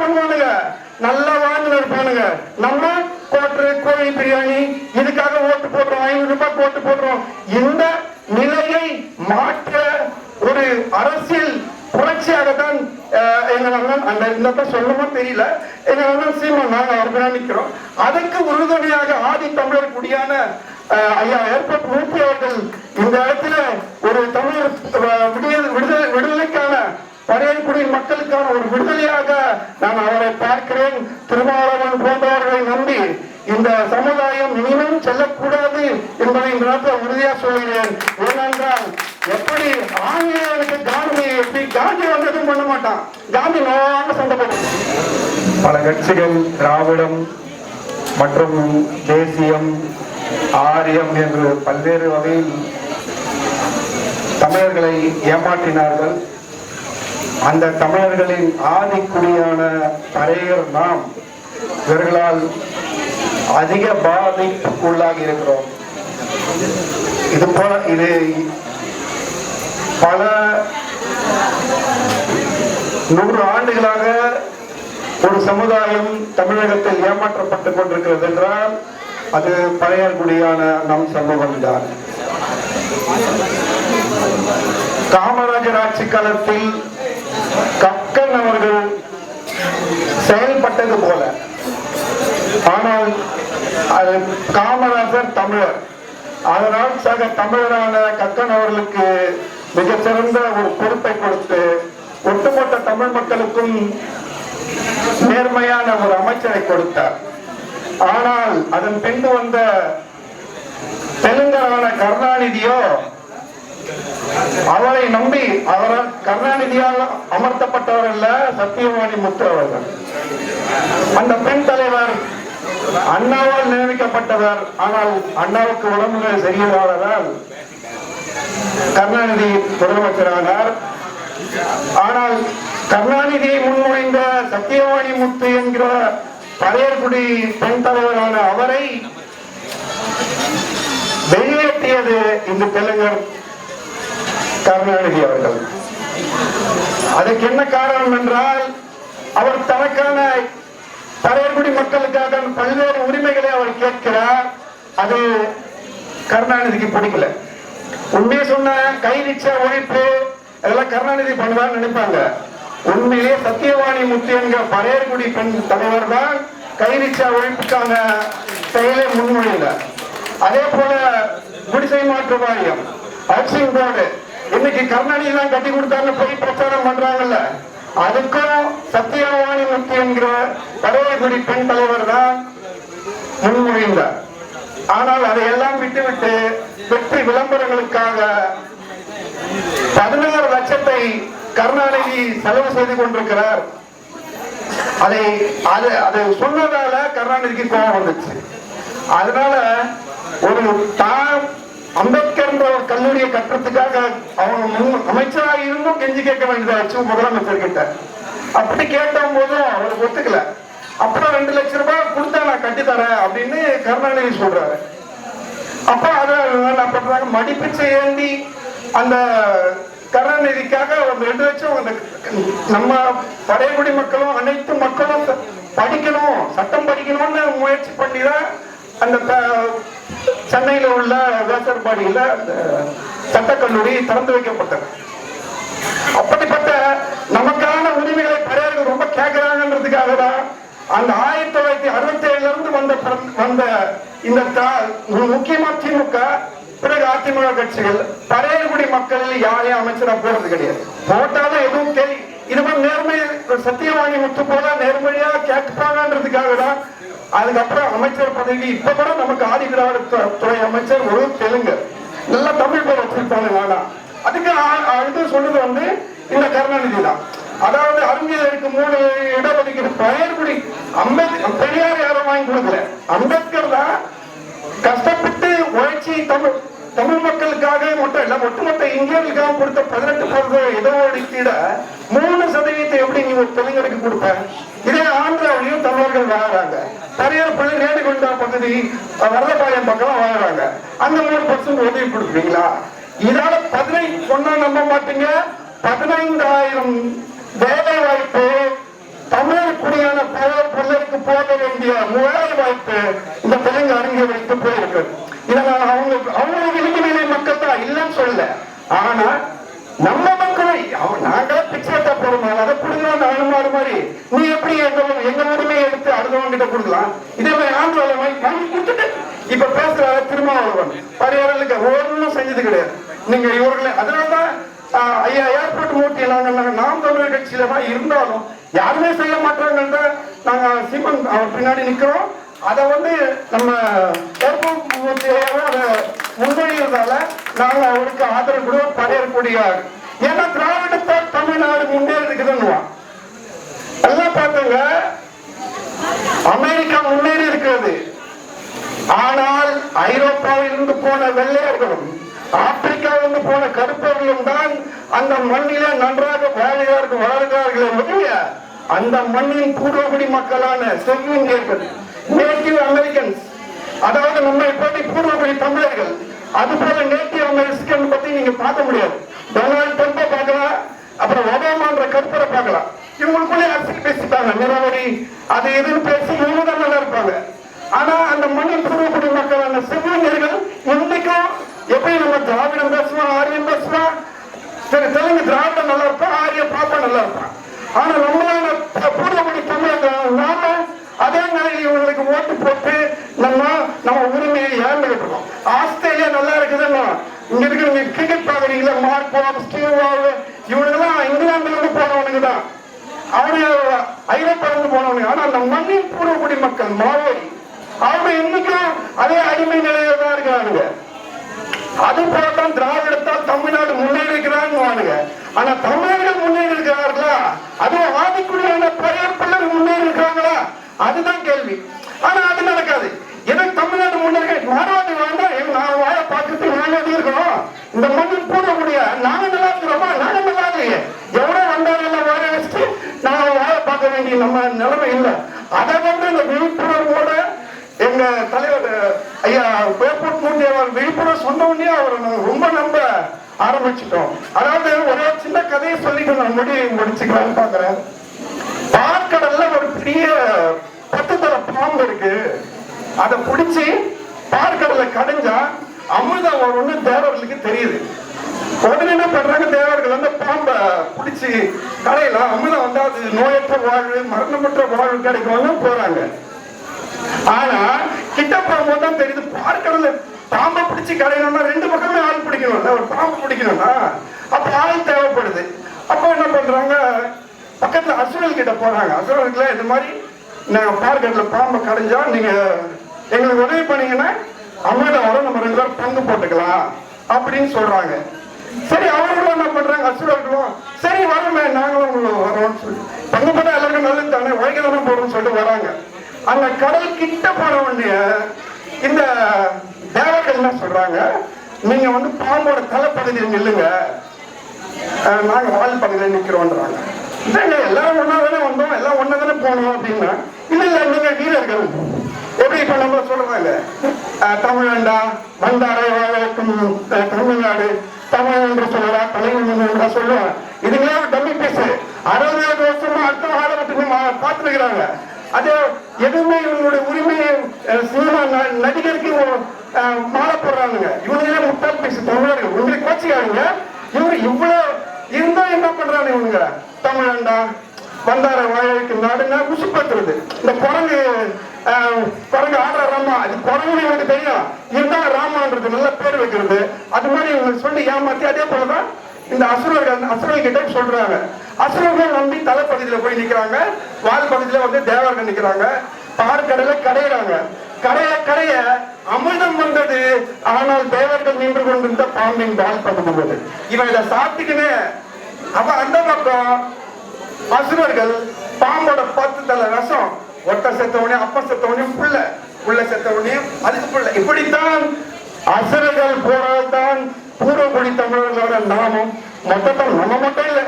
பண்ணுவானுங்க, நல்லா வாழ்ந்து இருப்பானுங்க. நம்ம கோட்டரு கோழி பிரியாணி இதுக்காக ஓட்டு போடுறோம், 500 ரூபாய்க்கு ஓட்டு போடுறோம். இந்த நிலையை மாற்ற ஒரு அரசியல் புரட்சியாகத்தான் எங்க சொல்லணுமோ தெரியல, எங்க சீமான் நாங்க அவர்கள் நிற்கிறோம். அதுக்கு உறுதுணையாக ஆதி தமிழர் குடியான ஐயா ஏற்பட்ட மூர்த்தி அவர்கள் இந்த இடத்துல ஒரு தமிழர் விடுதலைக்கான பழையக்குடி மக்களுக்கான ஒரு விடுதலையாக நான் அவரை பார்க்கிறேன். திருமாவளவன் போன்றவர்களை நம்பி இந்த சமுதாயம் இனிமேல் செல்லக்கூடாது என்பதை இந்த நேரத்தில் உறுதியாக சொல்கிறேன். ஏனென்றால் எப்படி ஆங்கிலேயர்களுக்கு காந்தி எப்படி காந்தி வந்ததும் பண்ண மாட்டான், காந்தி நோவாக சண்டை போட்டான். பல கட்சிகள் திராவிடம் மற்றும் தேசியம் ஆரியம் என்று பல்வேறு வகையில் தமிழர்களை ஏமாற்றினார்கள். அந்த தமிழர்களின் ஆதிக்குடியான பறையர் நாம் இவர்களால் அதிக பாதிப்புக்குள்ளாகி இருக்கிறோம். இது பல 100 ஆண்டுகளாக ஒரு சமுதாயம் தமிழகத்தில் ஏமாற்றப்பட்டுக் கொண்டிருக்கிறது என்றால் அது பழையர்குடியான நம் சமூகம் தான். காமராஜர் ஆட்சி காலத்தில் கக்கன் அவர்கள் செயல்பட்டது போல, ஆனால் அது காமராஜர் தமிழர், அதனால் சக தமிழரான கக்கன் அவர்களுக்கு மிகச்சிறந்த ஒரு பொறுப்பை கொடுத்து ஒட்டுமொத்த தமிழ் மக்களுக்கும் நேர்மையான ஒரு அமைச்சரை கொடுத்தார். ஆனால் அதன் பின்பு வந்த தெலுங்கரான கருணாநிதியோ அவரை நம்பி, அவரால் கருணாநிதியால் அமர்த்தப்பட்டவர் அல்ல சத்தியவாணி முத்து அவர்கள். அந்த பெண் தலைவர் அண்ணாவால் நியமிக்கப்பட்டவர். ஆனால் அண்ணாவுக்கு உடம்புல சரியில்லாததால் கருணாநிதி முதலமைச்சரானார். ஆனால் கருணாநிதியை முன்மொழிந்த சத்தியவாணி முத்து என்கிற பழையர்குடி பெண் தலைவரான அவரை வெளியேற்றியது இந்த தெலுங்கர் கருணாநிதி அவர்கள். அதுக்கு என்ன காரணம் என்றால், அவர் தனக்கான பழையர்குடி மக்களுக்காக பல்வேறு உரிமைகளை அவர் கேட்கிறார். அது கருணாநிதிக்கு பிடிக்கல. உண்மையை சொன்ன கை நிச்சய ஒழிப்பு அதெல்லாம் கருணாநிதி பண்ணுவான்னு நினைப்பாங்க. உண்மையிலே சத்தியவாணி முத்து என்கிற பழையர்குடி பெண் தலைவர் தான் கை நிச்சய ஒழிப்புக்கான செயலை முன்மொழியில. அதே போல குடிசை மாற்று வாரியம், ஹவுசிங் போர்டு இன்னைக்கு கருணாநிதி தான் கட்டி கொடுத்தாருன்னு போய் பிரச்சாரம் பண்றாங்கல்ல, அதுக்கும் சத்தியவாணி முத்து என்கிற பழையர்குடி பெண் தலைவர் தான் முன்மொழிந்தார். ஆனால் அதையெல்லாம் விட்டுவிட்டு வெற்றி விளம்பரங்களுக்காக 16 லட்சத்தை கருணாநிதி செலவு செய்து கொண்டிருக்கிறார். அதை சொன்னதால கருணாநிதிக்கு கோபம் வந்துச்சு. அதனால ஒரு அம்பேத்கர் கல்லூரியை கட்டுறதுக்காக அவங்க அமைச்சராக இருந்தும் கெஞ்சி கேட்க வேண்டியதாச்சு முதலமைச்சர் கிட்ட. அப்படி கேட்ட போதும் அவருக்கு ஒத்துக்கல. அப்புறம் 2 லட்சம் ரூபாய் கொடுத்தா நான் கட்டித்தரேன் அப்படின்னு கருணாநிதி சொல்றாரு. அப்ப அதை மடிப்பிச்சை ஏந்தி அந்த கருணாநிதிக்காக 2 லட்சம் நம்ம பழையகுடி மக்களும் அனைத்து மக்களும் படிக்கணும், சட்டம் படிக்கணும்னு முயற்சி பண்ணிதான் அந்த சென்னையில உள்ள வேசர்பாடியில அந்த சட்டக்கல்லூரி திறந்து வைக்கப்பட்டது. அப்படிப்பட்ட நமக்கான உரிமைகளை பழையர்கள் ரொம்ப கேட்கிறாங்கன்றதுக்காக தான் அந்த 1967 இருந்து வந்த இந்த முக்கியமா திமுக, பிறகு அதிமுக கட்சிகள் பழையகுடி மக்களில் யாரையும் அமைச்சரா போறது கிடையாது. போட்டாலும் எதுவும் இது மாதிரி நேர்மை சத்தியவாணி முத்து போல நேர்மையா கேட்பாங்கன்றதுக்காக தான். அதுக்கப்புறம் அமைச்சர் பதவி இப்ப கூட நமக்கு ஆதி திராவிட துறை அமைச்சர் ஒரு தெலுங்கு, நல்லா தமிழ் பேர் வச்சிருப்பாங்க. வேணாம் அதுக்கு இது சொல்றது இந்த கருணாநிதி தான். அதாவது அறிஞருக்கு 3 இடஒதுக்கீடு பழையகுடி பெரியார் யாரும் வாங்கி கொடுக்கல, அம்பேத்கர் தான் கஷ்டப்பட்டு உழைச்சி தமிழ் மக்களுக்காக மட்டும் இல்ல ஒட்டுமொத்த இந்தியர்களுக்காக கொடுத்த 18% இடஒதுக்கீட 3% எப்படி நீ ஒரு தெலுங்கருக்கு கொடுப்ப? இதே ஆந்திராவிலையும் தமிழர்கள் வாழறாங்க. தனியார் பள்ளி ரேணுகுண்டா பகுதி வரதபாளையம் பக்கம் வாழறாங்க. அந்த 3% உதவி கொடுப்பீங்களா? இதால 15 சொன்னா நம்ப மாட்டீங்க, 15,000 வேலை வாய்ப்பு தமிழர் குடிய போக வேண்டிய வேலை வாய்ப்பு இந்த தெலுங்கு அறிஞர்களுக்கு போயிருக்கு. இதனால அவங்களுக்கு இளைஞர்களை மக்கள் தான் இல்லைன்னு சொல்லல. ஆனா நம்ம மக்களை நாங்களே பிச்சை போறோம், அதை கொடுக்கலாம். நானும் மாறு மாதிரி நீ எப்படி எங்க உரிமையை எடுத்து அடுத்தவங்க கிட்ட கொடுக்கலாம்? இதே மாதிரி ஆந்திராவில் வாங்கி கொடுத்துட்டு இப்ப பேசுற திருமாவளவன் பரிகாரங்களுக்கு ஒன்றும் செஞ்சது கிடையாது. நீங்க இவர்களை அதனாலதான் ஐயா ஏர்போர்ட் மூட்டி நாம் தமிழர் கட்சியில தான் இருந்தாலும் யாருமே செய்ய மாட்டாங்கன்ற நாங்க சீமன் அவர் பின்னாடி நிக்கிறோம். அதை நம்ம ஏர்போர்ட் மூர்த்தியாவும் அதை முன்மொழிகிறதால நாங்க அவருக்கு ஆதரவு கூட படையக்கூடிய. ஏன்னா திராவிடத்தால் தமிழ்நாடு முன்னேறி இருக்குதுன்னு எல்லாம் பார்த்துங்க. அமெரிக்கா முன்னேறி இருக்கிறது. ஆனால் ஐரோப்பாவிலிருந்து போன வெள்ளையர்களும் ஆப்பிரிக்காவிலிருந்து போன கருப்பர்களும் தான் அந்த மண்ணிலே நன்றாக வாழ்கிறார்களே ஒழிய அந்த மண்ணின் பூர்வகுடி மக்களான செவ்விந்தியர்கள், நேட்டிவ் அமெரிக்கன்ஸ், அதாவது நம்மை பற்றி பூர்வகுடி தமிழர்கள், அது போல நேட்டிவ் அமெரிக்கன் பத்தி நீங்க பார்க்க முடியாது. டொனால்ட் ட்ரம்பை பார்க்கலாம், அப்புறம் ஒபாமான்ற கருப்பரை பார்க்கலாம். இவங்களுக்குள்ளே அரசியல் பேசிட்டாங்க, நிலவரி அது எதுன்னு பேசி இவங்க தான் நல்லா இருப்பாங்க. ஆனா அந்த மண்ணின் பூர்வகுடி மக்களான செவ்விந்தியர்கள் இன்னைக்கும் எப்படி நம்ம திராவிடம் பேசுவோம், ஆரியம் பேசுவோம், சரி தெலுங்கு திராவிடம் நல்லா இருப்பான், ஆரிய பாப்பா நல்லா இருப்பான். ஆனா நம்மளான பூர்வகுடி தமிழர்கள் நாம அதே நிலையில் இவங்களுக்கு ஓட்டு போட்டு நம்ம உரிமையை இழந்துகிட்டு இருக்கோம். ஆஸ்திரேலியா நல்லா இருக்குதுன்னா இங்க இருக்கிற கிரிக்கெட் பாக்குறீங்களா, மார்க் பாப், ஸ்டீவ் வாவ், இவனுங்கெல்லாம் இங்கிலாந்துல இருந்து போனவனுங்க தான், அவரு ஐரோப்பால இருந்து போனவனுங்க. ஆனா அந்த மண்ணின் பூர்வகுடி மக்கள் மாவோரி அவங்க இன்னைக்கும் அதே அடிமை நிலையில தான் இருக்கிறாங்க. அது போலதான் திராவிடத்தால் தமிழ்நாடு முன்னேறி இருக்கிறாங்க. ஆனா தமிழர்கள் முன்னேறி இருக்கிறார்களா? அதுவும் ஆதிக்குடியான பெயர் பிள்ளைகள் முன்னேறி இருக்கிறாங்களா? அதுதான் கேள்வி. ஆனா அது நடக்காது. எனக்கு தமிழ்நாடு முன்னேறி மாறாது வேண்டாம், நான் வாழ பார்க்கறதுக்கு நாங்க இருக்கணும். இந்த மண்ணில் போடக்கூடிய நாங்க நல்லா இருக்கிறோமா? நாங்க நல்லா இல்லையே. எவ்வளவு வந்தாலும் வாழ வச்சுட்டு நாங்க வாழ பார்க்க வேண்டிய நம்ம நிலைமை இல்லை. அதை இந்த விழிப்புணர்வோட எங்க தலைவர் ஐயா ஏர்போர்ட் மூர்த்தி அவர் விழிப்புணர்வு சொன்ன உடனே அவர் ரொம்ப நம்ப ஆரம்பிச்சிட்டோம். அதாவது ஒரு சின்ன கதையை சொல்லிட்டு நான் முடிச்சுக்கலான்னு பாக்குறேன். பார்க்கடல்ல ஒரு பெரிய 10 தர பாம்பு இருக்கு. அதை பிடிச்சி பார்க்கடல்ல கடைஞ்சா அமிர்தம் வரும்னு தேவர்களுக்கு தெரியுது. உடனே என்ன பண்றாங்க, தேவர்கள் அந்த பாம்பை பிடிச்சி கடையலாம், அமிர்தம் வந்தா அது நோயற்ற வாழ்வு, மரணமற்ற வாழ்வு கிடைக்கும்னு போறாங்க. ஆனா கிட்ட போகும்போது தான் தெரியுது, பார்க்கடல பாம்பை பிடிச்சி கடையணும்னா 2 பக்கமே ஆள் பிடிக்கணும். ஒரு பாம்பு பிடிக்கணும்னா அப்ப ஆள் தேவைப்படுது. அப்ப என்ன பண்றாங்க, பக்கத்துல அசுரல் கிட்ட போறாங்க. அசுரல்ல இந்த மாதிரி நாங்க பார்க்கடல பாம்பை கடைஞ்சா நீங்க எங்களுக்கு உதவி பண்ணீங்கன்னா அமிர்தம் வரும், நம்ம 2 பேரும் பங்கு போட்டுக்கலாம் அப்படின்னு சொல்றாங்க. சரி அவங்களும் என்ன பண்றாங்க, அசுரர்களும் சரி வரமே நாங்களும் வரோம்னு சொல்லி பங்கு போட்டா எல்லாருக்கும் நல்லது தானே, உழைக்க தானே போறோம்னு சொல்லிட்டு வராங்க. அந்த கடல் கிட்ட போன உடனே இந்த தேவர்கள் என்ன சொல்றாங்க, நீங்க பாம்போட தலைப்பகுதியில் நில்லுங்க, நாங்க வால் பகுதியில் நிக்கிறோம்ன்றாங்க. எல்லாரும் ஒன்னா தானே வந்தோம், எல்லாம் ஒன்னா தானே போனோம் அப்படின்னா, இல்ல இல்ல நீங்க வீரர்கள். எப்படி இப்ப நம்ம சொல்றாங்க, தமிழ்நாடா வந்தாரை வாழக்கும் தமிழ்நாடு, தமிழ் என்று சொல்லலா, தலைவன் சொல்லுவாங்க. இதுங்களே டம்மி பீஸ். 60 வருஷமா அடுத்த காலத்துக்கு பார்த்துருக்கிறாங்க. அது எதுவுமே இவங்களுடைய உரிமையை சினிமா நடிகருக்கு மாலை போடுறாங்க. இவங்களே முட்டாள் பேசு தமிழர்கள், உங்களுக்கு கோச்சிக்காருங்க. இவங்க இவ்வளவு இருந்தா என்ன பண்றாங்க, இவங்க தமிழண்டா வந்தார வாழைக்கு நாடுன்னா உசுப்படுத்துறது. இந்த குரங்கு ஆடுற ராமா, அது குரங்குன்னு எனக்கு தெரியும், இருந்தாலும் ராமான்றது நல்ல பேர் வைக்கிறது. அது மாதிரி இவங்க சொல்லி ஏமாத்தி அதே போலதான் இந்த அசுரர்கள் கிட்ட சொல்றாங்க. அசுரர்கள் நம்பி தலைப்பகுதியில போய் நிக்கிறாங்க, வால் பகுதியில தேவர்கள் நிக்கிறாங்க. பார்க்கடல கடையிறாங்க. கடைய அமிர்தம் வந்தது. ஆனால் தேவர்கள் நின்று கொண்டிருந்த பாம்பின் வால் பகுதி. இவன் இதை சாப்பிட்டுக்குன்னு அப்ப அந்த பக்கம் அசுரர்கள் பாம்போட 10 தலை ரசம், ஒட்ட செத்தவனே, அப்ப செத்தவனே, புள்ள செத்தவனே, அதுக்கு புள்ள. இப்படித்தான் அசுரர்கள் போரால்தான் பூர்வகுடி தமிழர்களோட நாமம் மொத்தம் நம்ம மட்டும் இல்ல,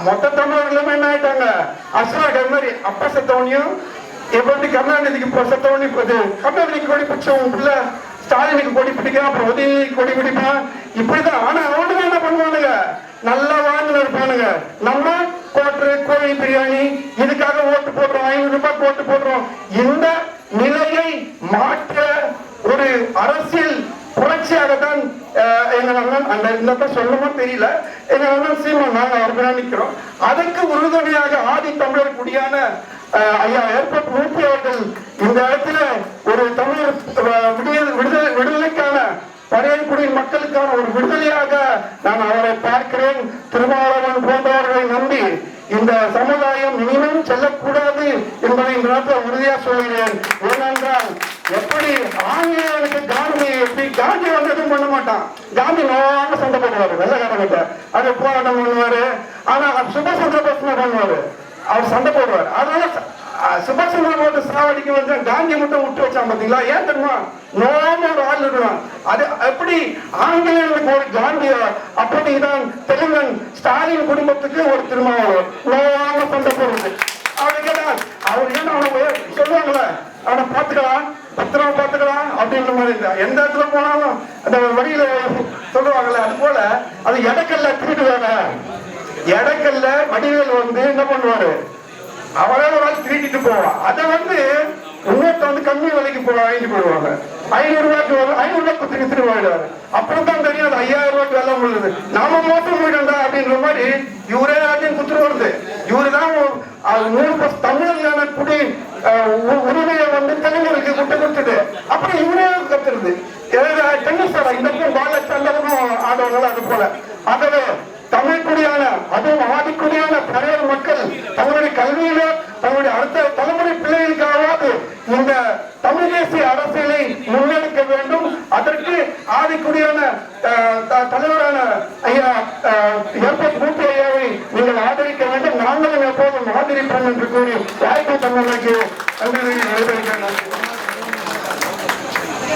மொத்த தமிழர்களுமே என்ன ஆயிட்டாங்க அசுரர்கள் மாதிரி. அப்ப செத்தவனையும் எப்படி கருணாநிதிக்கு செத்தவனையும் கருணாநிதிக்கு கொடி பிடிச்சவன் பிள்ளை ஸ்டாலினுக்கு கொடி பிடிக்கான், அப்புறம் உதயநிதிக்கு கொடி பிடிப்பான், இப்படிதான். ஆனா அவனுக்கு என்ன பண்ணுவானுங்க, நல்லா வாழ்ந்து இருப்பானுங்க. நம்ம கோட்டரு கோழி பிரியாணி இதுக்காக ஓட்டு போடுறோம், 500 ரூபாய்க்கு ஓட்டு போடுறோம். அந்த இந்த சொல்லணுமோ தெரியல. என்ன சீமான் நாங்க அவருக்கு நிற்கிறோம். அதற்கு உறுதுணையாக ஆதி தமிழர் குடியான ஐயா ஏர்போர்ட் மூர்த்தி அவர்கள் இந்த இடத்துல ஒரு தமிழர் விடுதலைக்கான பழையக்குடி மக்களுக்கான ஒரு விடுதலையாக நான் அவரை பார்க்கிறேன். திருமாவளவன் போன்றவர்களை நம்பி இந்த சமுதாயம் இனிமேல் செல்லக்கூடாது என்பதை இந்த நேரத்தில் உறுதியா சொல்கிறேன். ஏனென்றால் எப்படி ஆங்கிலேயனுக்கு காந்தி எப்படி காந்தி வந்து எதுவும் பண்ண மாட்டான். காந்தி நோவாக சண்டை போடுவாரு வெள்ளக்காரங்கிட்ட, அது போராட்டம் பண்ணுவாரு. ஆனா சுபாஷ் சந்திர போஸ் பண்ணுவாரு, அவர் சண்டை போடுவார். அதனால சுபாஷ் சந்திர போஸ் சாவடிக்கு வந்து காந்தி மட்டும் விட்டு வச்சான் பாத்தீங்களா? ஏன் தெரியுமா? நோவாம ஒரு ஆள் இருக்கான். அது எப்படி ஆங்கிலேயர்களுக்கு ஒரு காந்தியோ அப்படிதான் தெலுங்கன் ஸ்டாலின் குடும்பத்துக்கு ஒரு திருமாவளவன் நோவாம சண்டை போடுறது. அவரு கேட்டா அவர் ஏன்னா அவனை சொல்லுவாங்களே அவனை பார்த்துக்கலாம் பத்திரமா பார்த்துக்கலாம் அப்படின்ற மாதிரி இருந்தா எந்த இடத்துல போனாலும் அந்த வழியில சொல்லுவாங்கல்ல. அது போல அது எடக்கல்ல திருடுவாங்க. எடக்கல்ல வடிவேல் வந்து என்ன பண்ணுவாரு, அவரே ஒரு ஆள் திருட்டிட்டு போவான். அதை வந்து இன்னொருத்த வந்து கம்மி விலைக்கு வாங்கிட்டு போயிடுவாங்க. 500 ரூபாய்க்கு 500 ரூபாய் திருட்டு போயிடுவாரு. அப்புறம் தான் தெரியும் அது 5000 ரூபாய்க்கு வெள்ள முடியுது. நாம மோசம் போயிட்டா அப்படின்ற மாதிரி இவரே எல்லாத்தையும் குத்துட்டு வருது. இவருதான் 100% தமிழர்களான குடி உரிமையை வந்து தெலுங்குக்கு விட்டு கொடுத்துட்டு அப்புறம் இவரே கத்துறது. டென்னிஸ் இந்த பால் அந்த ஆடுவாங்க. அது போல ஆகவே தமிழ் குடியான அதுவும் ஆதிக்குடியான பழைய மக்கள் தங்களுடைய கல்வியில தங்களுடைய அடுத்த தலைமுறை பிள்ளைகளுக்காவது இந்த தமிழ் தேசிய அரசியலை முன்னெடுக்க வேண்டும். அதற்கு ஆதிக்குடியான தலைவரான ஐயா ஏர்போர்ட் மூர்த்தி ஐயாவை நீங்கள் ஆதரிக்க வேண்டும். நாங்களும் எப்போதும் ஆதரிப்போம் என்று கூறி வாய்ப்பு தமிழுக்கு நன்றி.